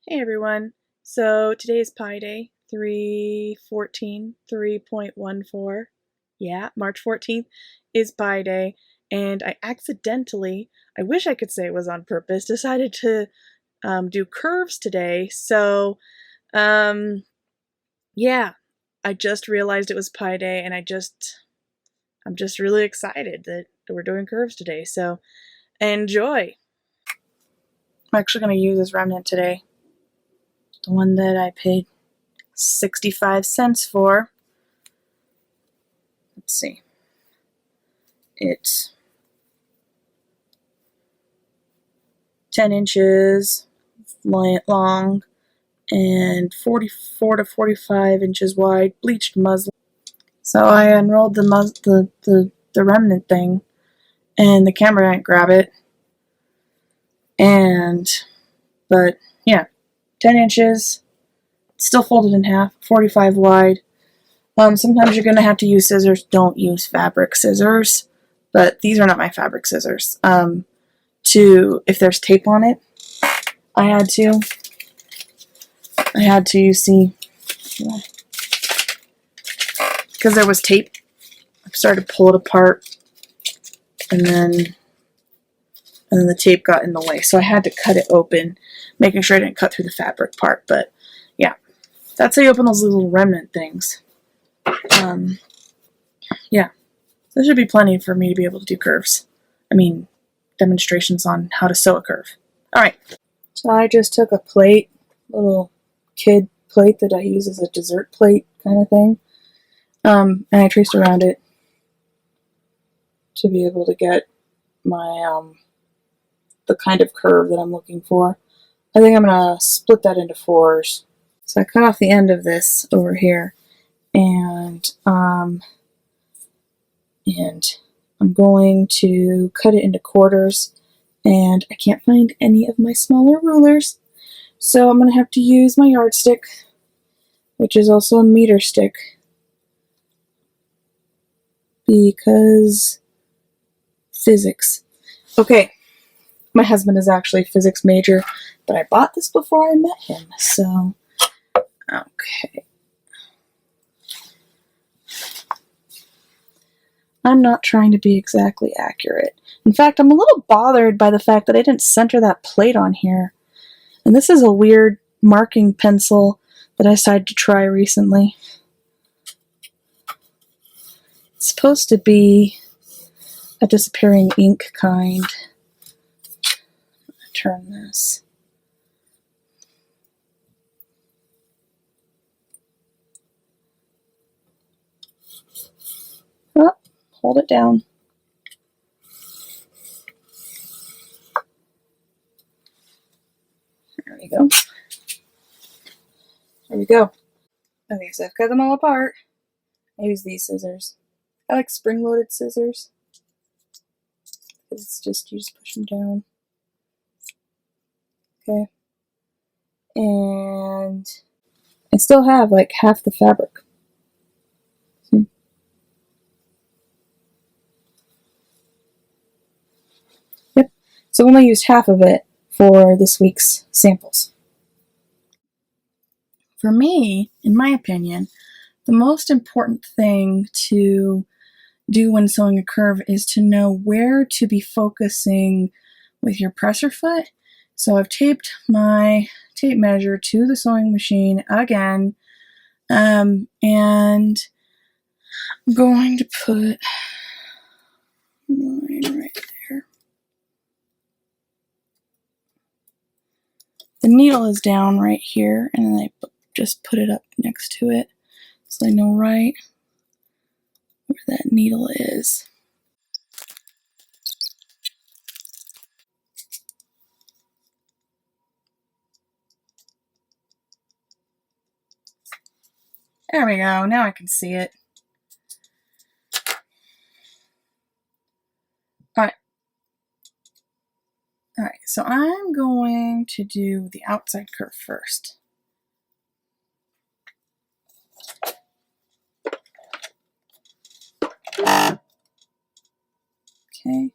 Hey everyone. So today is Pi Day, 3/14, 3.14. Yeah, March 14th is Pi Day, and I accidentally, I wish I could say it was on purpose, decided to do curves today. So, um, yeah, I just realized it was Pi Day, and I'm just really excited that we're doing curves today. So, enjoy. I'm actually going to use this remnant today, the one that I paid 65 cents for. Let's see. It's 10 inches long and 44 to 45 inches wide, bleached muslin. So I unrolled the remnant thing, and the camera didn't grab it. But yeah, 10 inches, still folded in half, 45 wide. Sometimes you're going to have to use scissors. Don't use fabric scissors, but these are not my fabric scissors. If there's tape on it, I had to, you see, because there was tape, I started to pull it apart, and then the tape got in the way, so I had to cut it open, making sure I didn't cut through the fabric part. But yeah, that's how you open those little remnant things. Yeah, there should be plenty for me to be able to do curves. I mean, demonstrations on how to sew a curve. Alright, so I just took a plate, little kid plate that I use as a dessert plate kind of thing, and I traced around it to be able to get my the kind of curve that I'm looking for. I think I'm going to split that into fours. So I cut off the end of this over here, and I'm going to cut it into quarters, and I can't find any of my smaller rulers, so I'm going to have to use my yardstick, which is also a meter stick, because physics. Okay, my husband is actually a physics major, but I bought this before I met him, so okay. I'm not trying to be exactly accurate. In fact, I'm a little bothered by the fact that I didn't center that plate on here. And this is a weird marking pencil that I decided to try recently. It's supposed to be a disappearing ink kind. Turn this. Oh, hold it down. There we go. There we go. Okay, so I've cut them all apart. I use these scissors. I like spring-loaded scissors, because it's just, you just push them down. Okay. And I still have like half the fabric. See? Yep. So we only used half of it for this week's samples. For me, in my opinion, the most important thing to do when sewing a curve is to know where to be focusing with your presser foot. So I've taped my tape measure to the sewing machine again, and I'm going to put a line right there. The needle is down right here, and then I just put it up next to it so I know right where that needle is. There we go, now I can see it. Alright, so I'm going to do the outside curve first. Okay.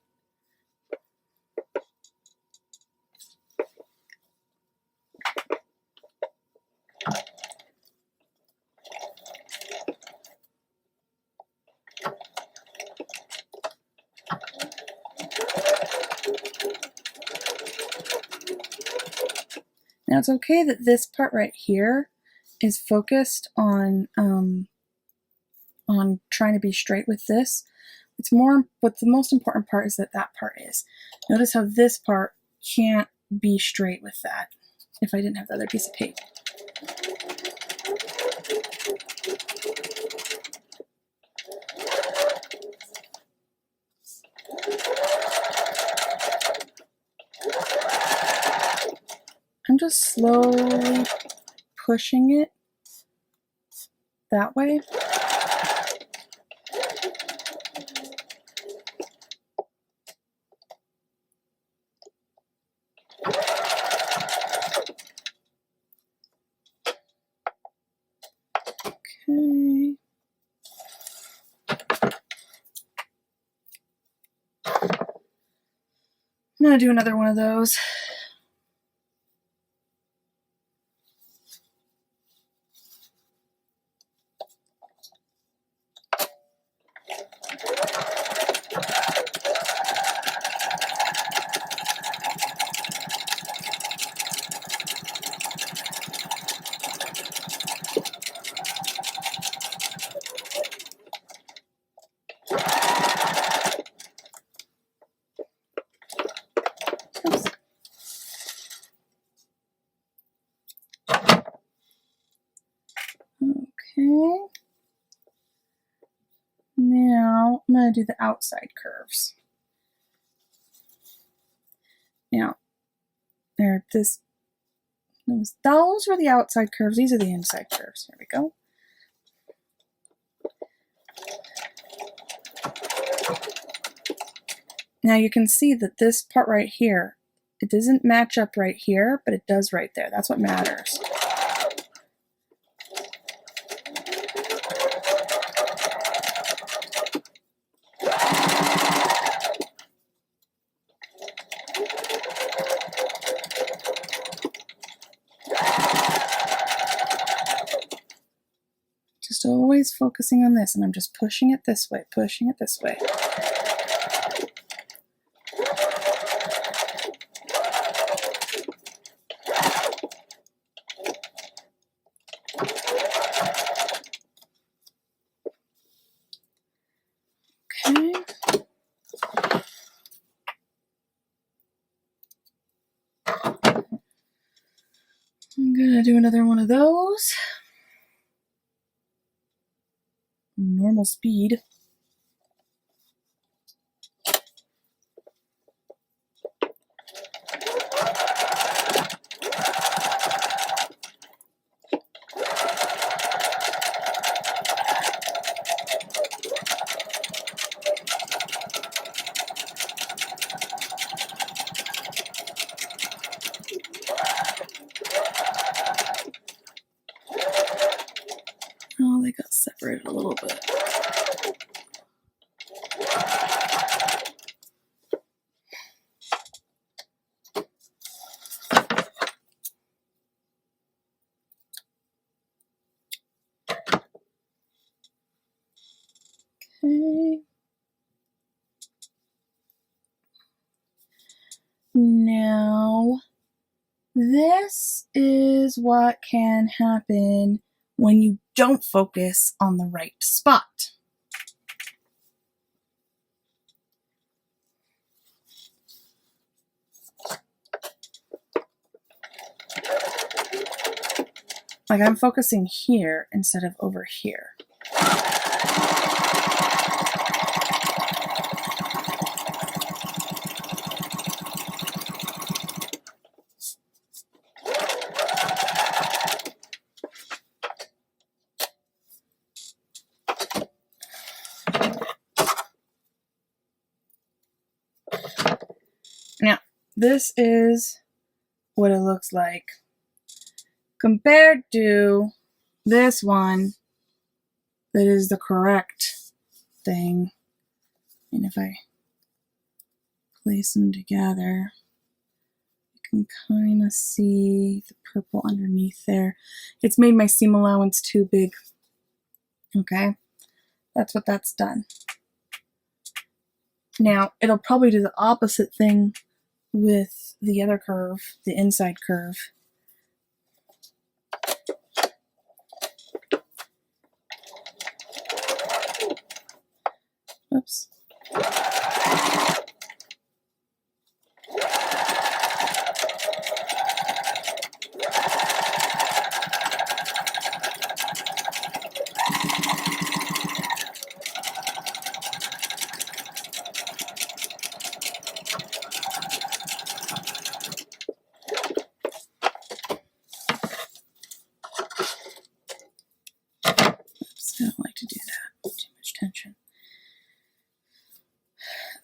Now it's okay that this part right here is focused on trying to be straight with this. What's the most important part is that that part is. Notice how this part can't be straight with that if I didn't have the other piece of paper. I'm just slowly pushing it that way. Okay. I'm going to do another one of those. Oops. Okay. Now I'm going to do the outside curves. Now, those were the outside curves. These are the inside curves. Here we go. Now you can see that this part right here, it doesn't match up right here, but it does right there. That's what matters. Just always focusing on this, and I'm just pushing it this way, pushing it this way. Okay. I'm gonna do another one of those. Normal speed. Oh, they got separated a little bit. Okay. Now, this is what can happen when you don't focus on the right spot. Like I'm focusing here instead of over here. Now, this is what it looks like compared to this one that is the correct thing. And if I place them together, you can kind of see the purple underneath there. It's made my seam allowance too big. Okay, that's what that's done. Now, it'll probably do the opposite thing with the other curve, the inside curve. Oops. I don't like to do that. Too much tension.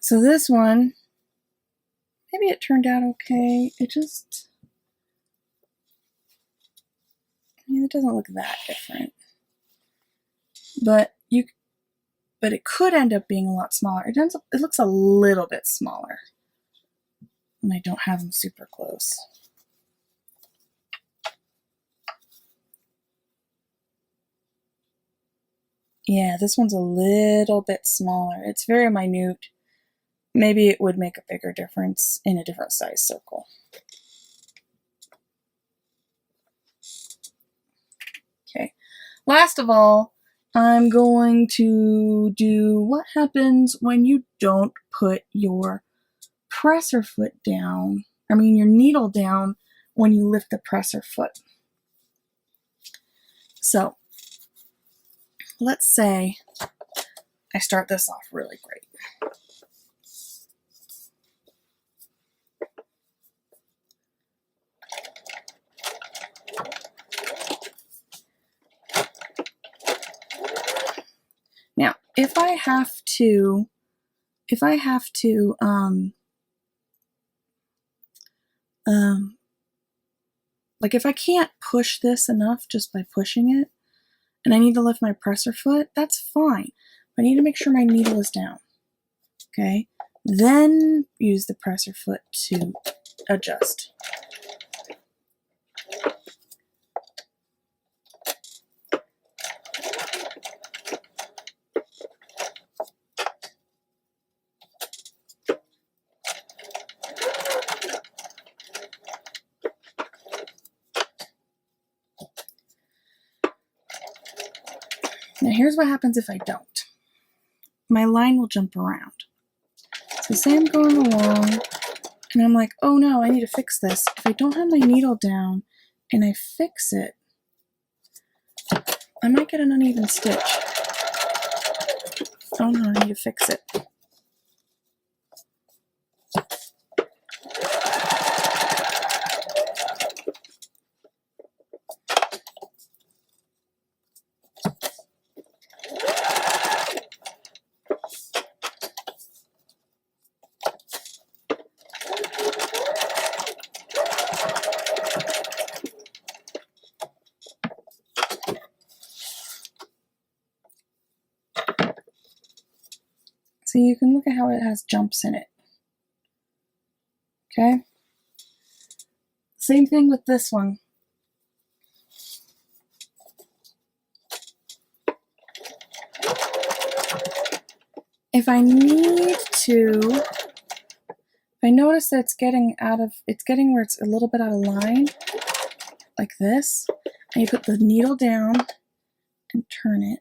So this one, maybe it turned out okay. It just, I mean, it doesn't look that different. But it could end up being a lot smaller. It looks a little bit smaller when I don't have them super close. Yeah, this one's a little bit smaller. It's very minute. Maybe it would make a bigger difference in a different size circle. Okay, last of all, I'm going to do what happens when you don't put your presser foot down, your needle down when you lift the presser foot. So let's say I start this off really great. Now, if I have to, like if I can't push this enough just by pushing it, and I need to lift my presser foot, that's fine. But I need to make sure my needle is down. Okay? Then use the presser foot to adjust. Now here's what happens if I don't. My line will jump around. So say I'm going along, and I'm like, oh no, I need to fix this. If I don't have my needle down, and I fix it, I might get an uneven stitch. Oh no, I need to fix it. So you can look at how it has jumps in it. Okay? Same thing with this one. If I notice that it's getting where it's a little bit out of line, like this, and you put the needle down and turn it.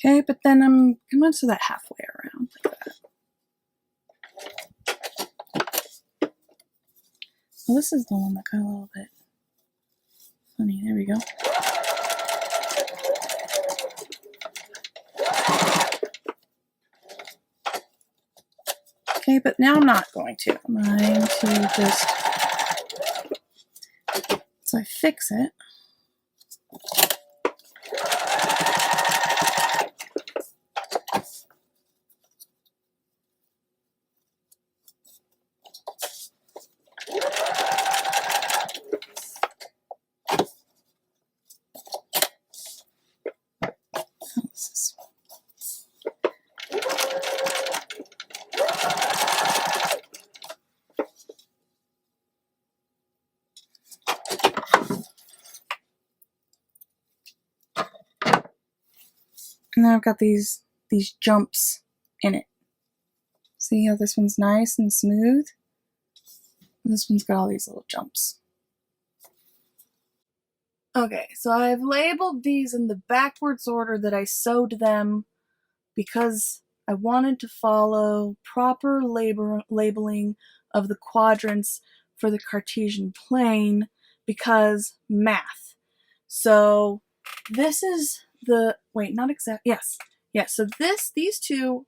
Okay, but then I'm going to that halfway around like that. Well, this is the one that got a little bit funny. There we go. Okay, but now I'm not going to. I'm going to just, so I fix it. And now I've got these jumps in it. See how this one's nice and smooth? And this one's got all these little jumps. Okay, so I've labeled these in the backwards order that I sewed them because I wanted to follow proper labeling of the quadrants for the Cartesian plane because math. So this is the, wait, not exact, yes. Yeah, so these two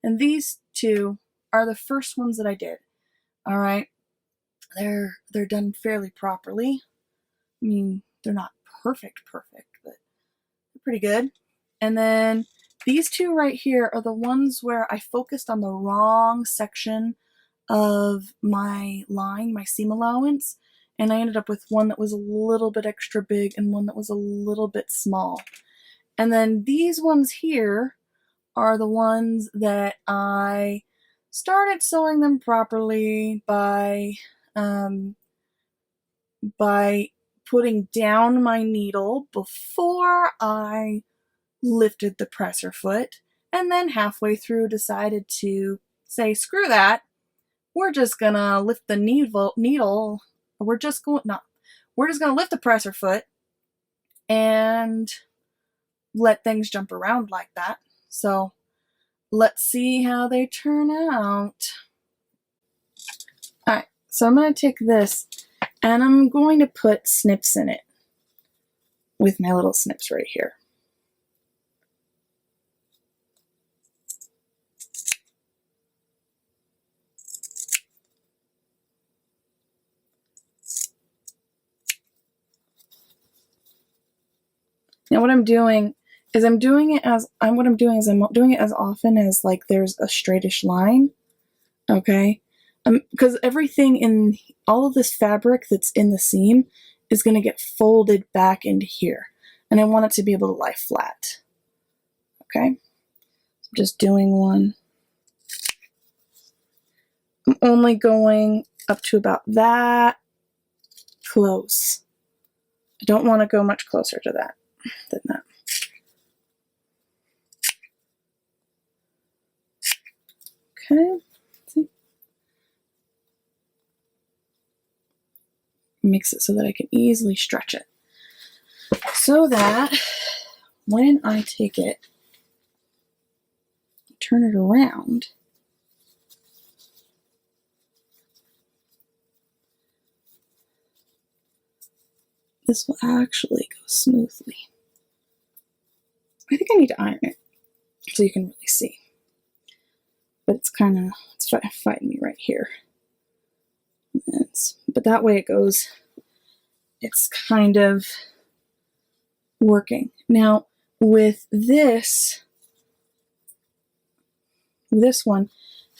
and these two are the first ones that I did. All right, they're done fairly properly. I mean, they're not perfect, but they're pretty good. And then these two right here are the ones where I focused on the wrong section of my line, my seam allowance, and I ended up with one that was a little bit extra big and one that was a little bit small. And then these ones here are the ones that I started sewing them properly by putting down my needle before I lifted the presser foot, and then halfway through decided to say, screw that, we're just gonna lift the needle, we're just gonna lift the presser foot and let things jump around like that. So let's see how they turn out. Alright, so I'm going to take this and I'm going to put snips in it with my little snips right here. Now what I'm doing is I'm doing it as often as like there's a straightish line, okay? Because everything in all of this fabric that's in the seam is going to get folded back into here, and I want it to be able to lie flat. Okay, I'm just doing one. I'm only going up to about that close. I don't want to go much closer to that than that. Okay, see? Makes it so that I can easily stretch it. So that when I take it, turn it around, this will actually go smoothly. I think I need to iron it so you can really see. But it's fighting me right here. But that way it goes, it's kind of working. Now with this one,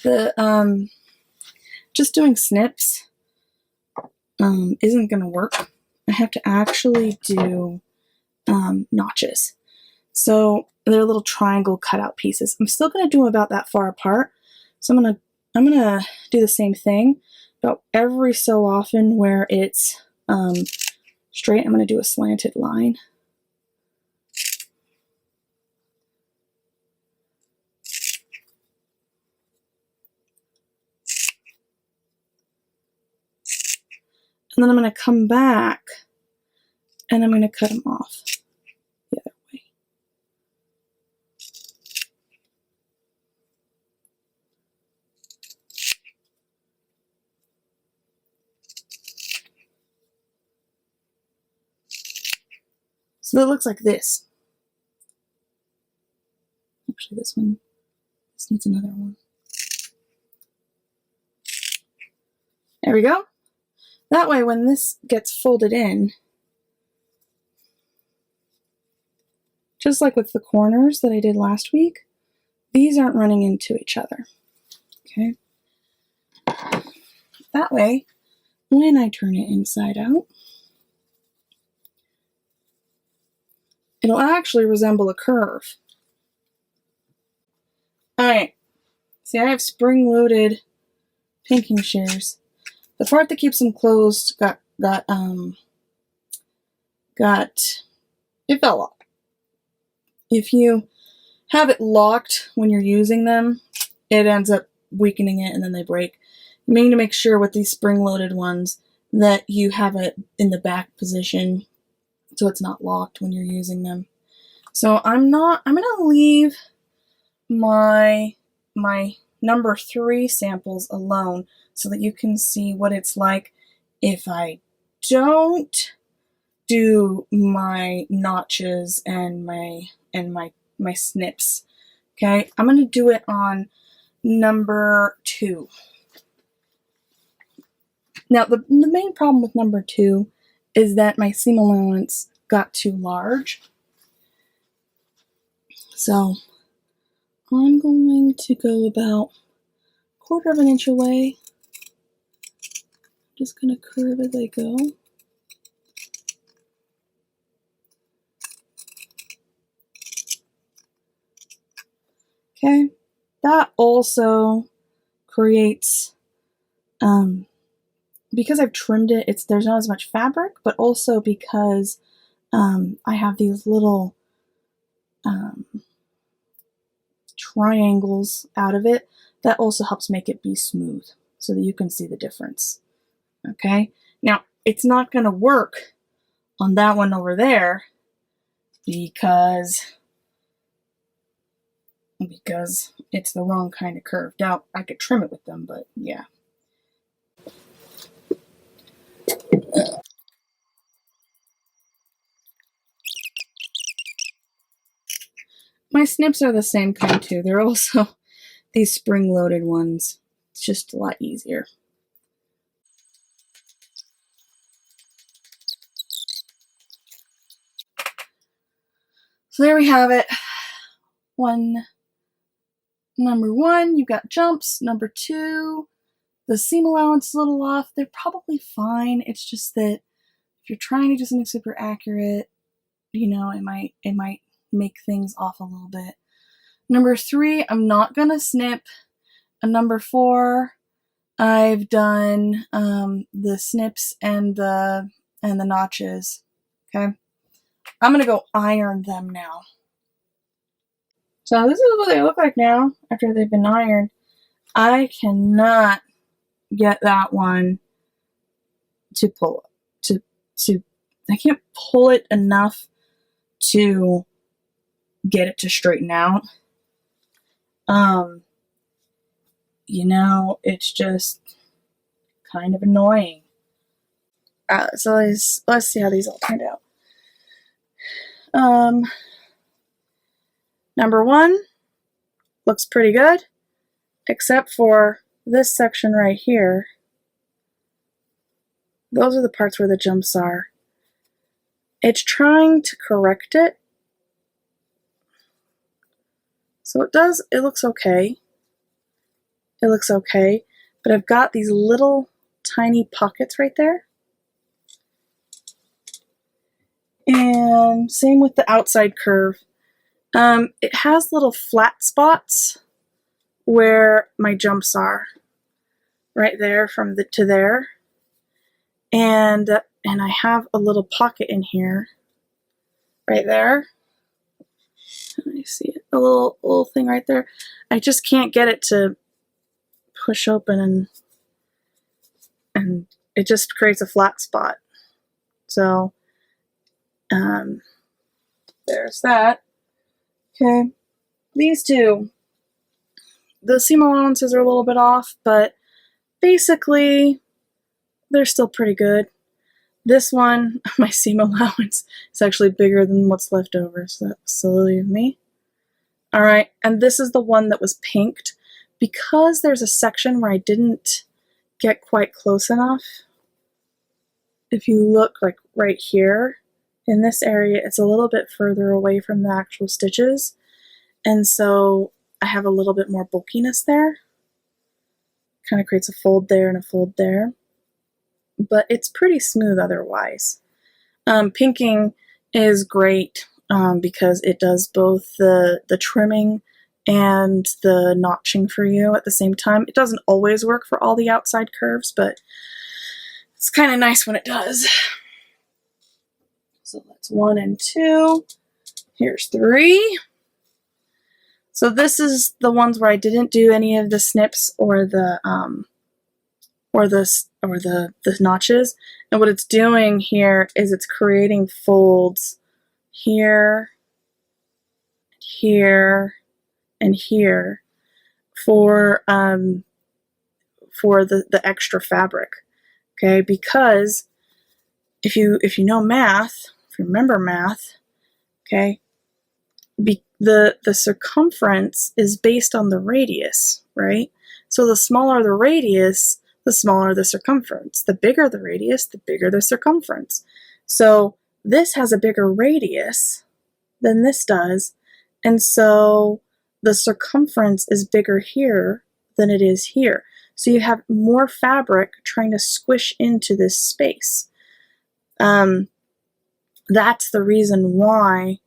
the just doing snips isn't going to work. I have to actually do notches. So they're little triangle cutout pieces. I'm still going to do them about that far apart. So I'm gonna do the same thing, but every so often where it's straight, I'm going to do a slanted line. And then I'm going to come back and I'm going to cut them off the other way. So that looks like this. Actually, this needs another one. There we go. That way, when this gets folded in, just like with the corners that I did last week, these aren't running into each other. Okay. That way, when I turn it inside out, it'll actually resemble a curve. Alright, see, I have spring-loaded pinking shears. The part that keeps them closed it fell off. If you have it locked when you're using them, it ends up weakening it and then they break. You need to make sure with these spring-loaded ones that you have it in the back position so it's not locked when you're using them. So I'm gonna leave my number 3 samples alone so that you can see what it's like if I don't do my notches and my snips. Okay, I'm gonna do it on number 2. Now the main problem with number 2 is that my seam allowance got too large. So I'm going to go about 1/4 of an inch away. Just gonna curve as I go. Okay, that also creates, because I've trimmed it, there's not as much fabric, but also because I have these little triangles out of it, that also helps make it be smooth so that you can see the difference. Okay, now it's not going to work on that one over there because it's the wrong kind of curve. Now I could trim it with them, but yeah. My snips are the same kind too. They're also these spring-loaded ones. It's just a lot easier. So there we have it. Number 1, you've got jumps. Number 2, the seam allowance is a little off. They're probably fine. It's just that if you're trying to do something super accurate, you know, it might make things off a little bit. Number 3, I'm not gonna snip. And number 4, I've done the snips and the notches. Okay, I'm gonna go iron them now. So this is what they look like now after they've been ironed. I cannot get that one to pull I can't pull it enough to get it to straighten out. You know, it's just kind of annoying. So let's see how these all turned out. Number 1 looks pretty good, except for this section right here. Those are the parts where the jumps are. It's trying to correct it. So it looks okay. It looks okay, but I've got these little tiny pockets right there. And same with the outside curve. It has little flat spots where my jumps are, right there from to there. And I have a little pocket in here, right there. Let me see it, a little thing right there. I just can't get it to push open, and it just creates a flat spot. So there's that. Okay, these two, the seam allowances are a little bit off, but basically they're still pretty good. This one, my seam allowance is actually bigger than what's left over, so that's silly of me. All right, and this is the one that was pinked. Because there's a section where I didn't get quite close enough, if you look like right here, in this area, it's a little bit further away from the actual stitches, and so I have a little bit more bulkiness there. Kind of creates a fold there and a fold there, but it's pretty smooth otherwise. Pinking is great because it does both the trimming and the notching for you at the same time. It doesn't always work for all the outside curves, but it's kind of nice when it does. So that's 1 and 2. Here's 3. So this is the ones where I didn't do any of the snips or the notches. And what it's doing here is it's creating folds here, here, and here for the extra fabric. Okay, because if you know math, if you remember math, okay, the circumference is based on the radius, right? So the smaller the radius, the smaller the circumference. The bigger the radius, the bigger the circumference. So this has a bigger radius than this does, and so the circumference is bigger here than it is here. So you have more fabric trying to squish into this space. That's the reason why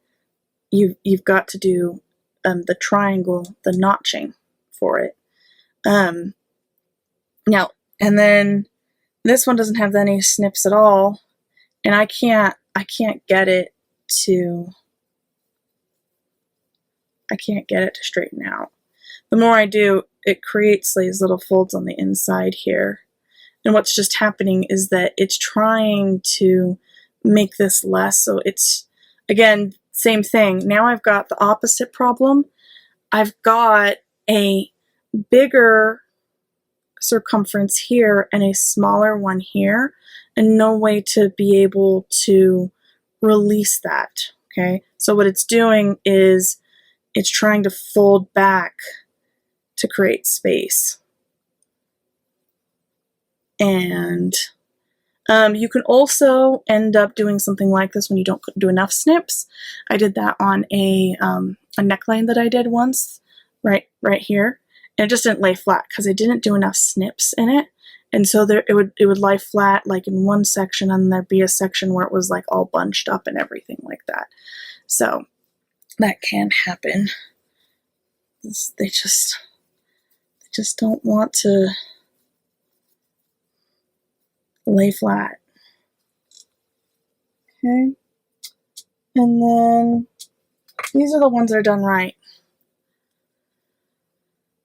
you've got to do the triangle, the notching for it. Now, and then this one doesn't have any snips at all, and I can't get it to straighten out. The more I do, it creates these little folds on the inside here. And what's just happening is that it's trying to make this less. So it's, again, same thing. Now I've got the opposite problem. I've got a bigger circumference here and a smaller one here, and no way to be able to release that. Okay, so what it's doing is it's trying to fold back to create space. And you can also end up doing something like this when you don't do enough snips. I did that on a neckline that I did once, right here, and it just didn't lay flat because I didn't do enough snips in it, and so it would lie flat like in one section, and there'd be a section where it was like all bunched up and everything like that. So that can happen. They just don't want to lay flat. Okay, and then these are the ones that are done right.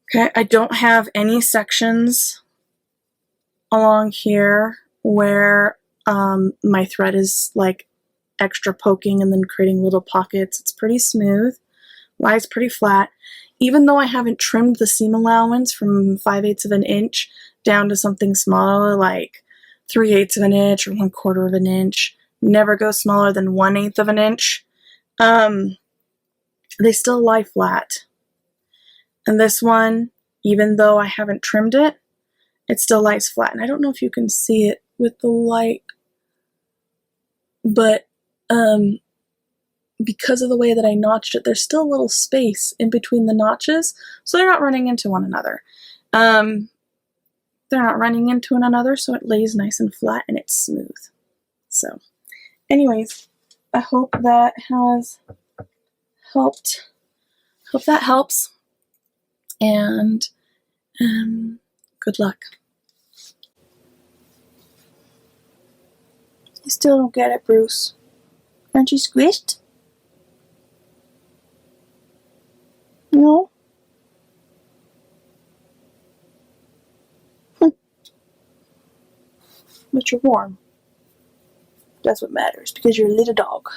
Okay, I don't have any sections along here where my thread is like extra poking and then creating little pockets. It's pretty smooth, lies pretty flat. Even though I haven't trimmed the seam allowance from 5/8 of an inch down to something smaller like 3/8 of an inch or 1/4 of an inch, never go smaller than 1/8 of an inch, they still lie flat. And this one, even though I haven't trimmed it, it still lies flat. And I don't know if you can see it with the light, but because of the way that I notched it, there's still a little space in between the notches, so they're not running into one another. They're not running into one another, so it lays nice and flat and it's smooth. So, anyways, I hope that has helped. Hope that helps, and good luck. You still don't get it, Bruce. Aren't you squished? No? But you're warm. That's what matters, because you're a little dog.